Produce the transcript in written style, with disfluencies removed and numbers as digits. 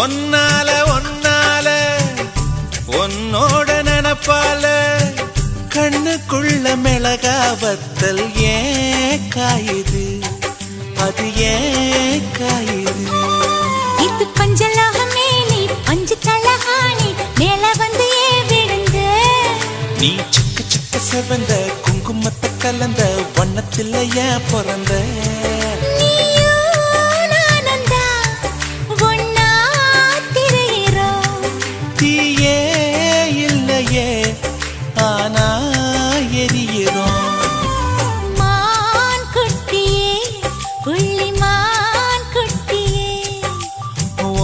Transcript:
ஒன்னால ஒன்னால உன்னோட நினப்பால கண்ணுக்குள்ள மிளகா வத்தல் ஏன் காயுது, அது ஏன் காயுது. இது பஞ்சலோகமே நீ பஞ்சு தலஹானி மேல வந்து ஏன் விழுந்த. நீ சிக்க சிக்க செவந்த குங்குமத்தை கலந்த வண்ணத்தில் ஏன் பிறந்த.